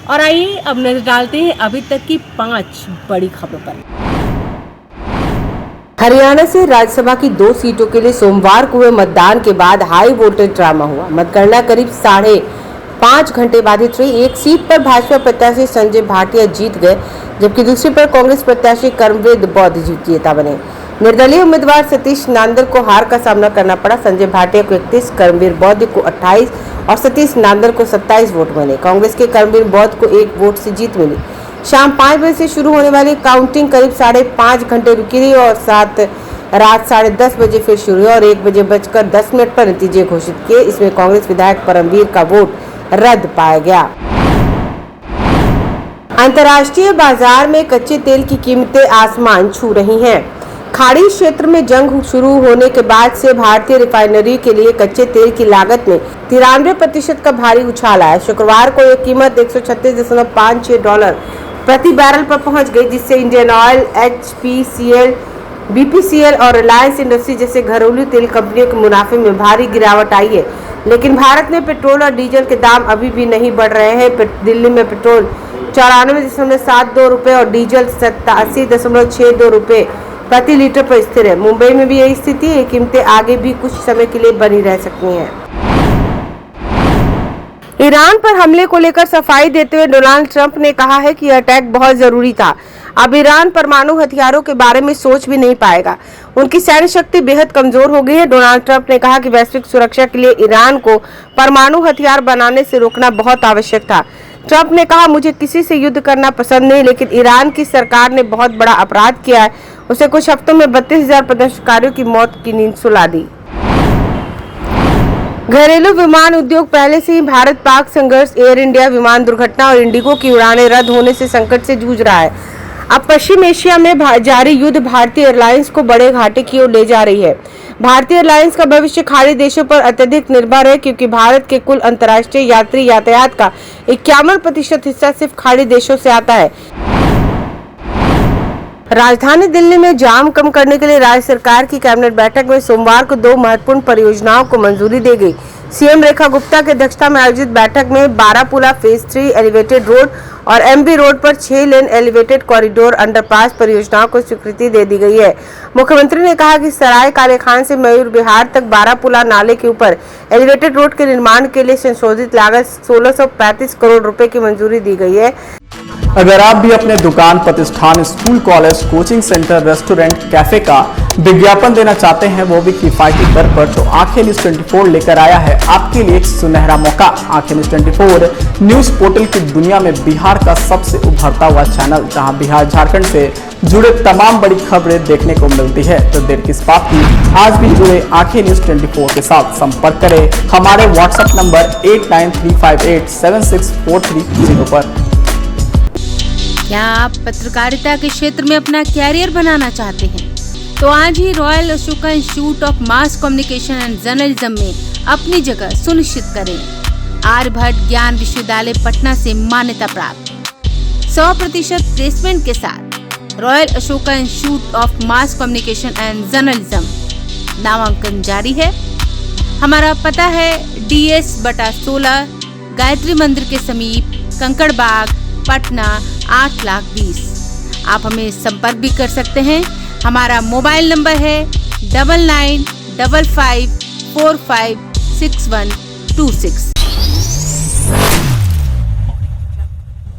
और आइए अब नजर डालते हैं अभी तक की 5 बड़ी खबरों पर। हरियाणा से राज्यसभा की 2 सीटों के लिए सोमवार को हुए मतदान के बाद हाई वोल्टेज ड्रामा हुआ। मतगणना करीब 5.5 घंटे बाधित रही। एक सीट पर भाजपा प्रत्याशी संजय भाटिया जीत गए, जबकि दूसरी पर कांग्रेस प्रत्याशी कर्मवीर बौद्ध विजेता बने। निर्दलीय उम्मीदवार सतीश नांदल को हार का सामना करना पड़ा। संजय भाटिया को 31, कर्मवीर बौद्ध को 28 और सतीश नांदल को 27 वोट मिले। कांग्रेस के कर्मवीर बौद्ध को 1 वोट से जीत मिली। शाम 5 बजे से शुरू होने वाली काउंटिंग करीब 5.5 घंटे रुकी रही और रात 10:30 बजे फिर शुरू हुई और 1:10 पर नतीजे घोषित किए। इसमें कांग्रेस विधायक परमवीर का वोट रद्द पाया गया। अंतर्राष्ट्रीय बाजार में कच्चे तेल की कीमतें आसमान छू रही हैं। खाड़ी क्षेत्र में जंग शुरू होने के बाद से भारतीय रिफाइनरी के लिए कच्चे तेल की लागत में 93% का भारी उछाल आया। शुक्रवार को यह कीमत $136.56 प्रति बैरल पर पहुंच गई, जिससे इंडियन ऑयल, HPCL, BPCL और रिलायंस इंडस्ट्री जैसे घरेलू तेल कंपनियों के मुनाफे में भारी गिरावट आई है। लेकिन भारत में पेट्रोल और डीजल के दाम अभी भी नहीं बढ़ रहे हैं। दिल्ली में पेट्रोल 94.72 रुपये और डीजल 87.62 रुपये प्रति लीटर पर स्थिर है। मुंबई में भी यही स्थिति है। कीमतें आगे भी कुछ समय के लिए बनी रह सकती हैं। ईरान पर हमले को लेकर सफाई देते हुए डोनाल्ड ट्रंप ने कहा है कि यह अटैक बहुत जरूरी था। अब ईरान परमाणु हथियारों के बारे में सोच भी नहीं पाएगा। उनकी सैन्य शक्ति बेहद कमजोर हो गई है। डोनाल्ड ट्रंप ने कहा कि वैश्विक सुरक्षा के लिए ईरान को परमाणु हथियार बनाने से रोकना बहुत आवश्यक था। ट्रंप ने कहा, मुझे किसी से युद्ध करना पसंद नहीं, लेकिन ईरान की सरकार ने बहुत बड़ा अपराध किया है। उसे कुछ हफ्तों में 32,000 प्रदर्शनकारियों की मौत की नींद सुला दी। घरेलू विमान उद्योग पहले से ही भारत पाक संघर्ष, एयर इंडिया विमान दुर्घटना और इंडिगो की उड़ानें रद्द होने से संकट से जूझ रहा है। अब पश्चिम एशिया में जारी युद्ध भारतीय एयरलाइंस को बड़े घाटे की ओर ले जा रही है। भारतीय एयरलाइंस का भविष्य खाड़ी देशों पर अत्यधिक निर्भर है, क्योंकि भारत के कुल अंतर्राष्ट्रीय यात्री यातायात का 51% हिस्सा सिर्फ खाड़ी देशों से आता है। राजधानी दिल्ली में जाम कम करने के लिए राज्य सरकार की कैबिनेट बैठक में सोमवार को 2 महत्वपूर्ण परियोजनाओं को मंजूरी दी गई। सीएम रेखा गुप्ता की अध्यक्षता में आयोजित बैठक में बारापुला फेज 3 एलिवेटेड रोड और MB रोड पर 6 लेन एलिवेटेड कॉरिडोर अंडरपास परियोजनाओं को स्वीकृति दे दी गई है। मुख्यमंत्री ने कहा कि सराय काले खान से मयूर विहार तक बारापुला नाले के ऊपर एलिवेटेड रोड के निर्माण के लिए संशोधित लागत 1635 करोड़ रुपए की मंजूरी दी गई है। अगर आप भी अपने दुकान, प्रतिष्ठान, school, college, coaching centre, restaurant, cafe का विज्ञापन देना चाहते हैं, वो भी किफायती दर पर, तो आंखें न्यूज 24 लेकर आया है आपके लिए एक सुनहरा मौका। आंखें न्यूज 24 न्यूज पोर्टल की दुनिया में बिहार का सबसे उभरता हुआ चैनल, जहां बिहार झारखंड से जुड़े तमाम बड़ी खबरें देखने को मिलती है। तो देर किस बात की, आज भी जुड़े आंखें न्यूज 24 के साथ संपर्क करें हमारे व्हाट्सएप नंबर 8935876430 पर। क्या आप पत्रकारिता के क्षेत्र में अपना कैरियर बनाना चाहते हैं? तो आज ही Royal Ashoka Institute of Mass Communication and Journalism में अपनी जगह सुनिश्चित करें। आर्यभट्ट ज्ञान विश्वविद्यालय पटना से मान्यता प्राप्त 100% प्लेसमेंट के साथ royal Ashoka Institute of Mass Communication and journalism नामांकन जारी है। हमारा पता है DS/16 गायत्री मंदिर के समीप, कंकड़ बाग, पटना 8,20,000। आप हमें संपर्क भी कर सकते हैं। हमारा मोबाइल नंबर है 9955456126।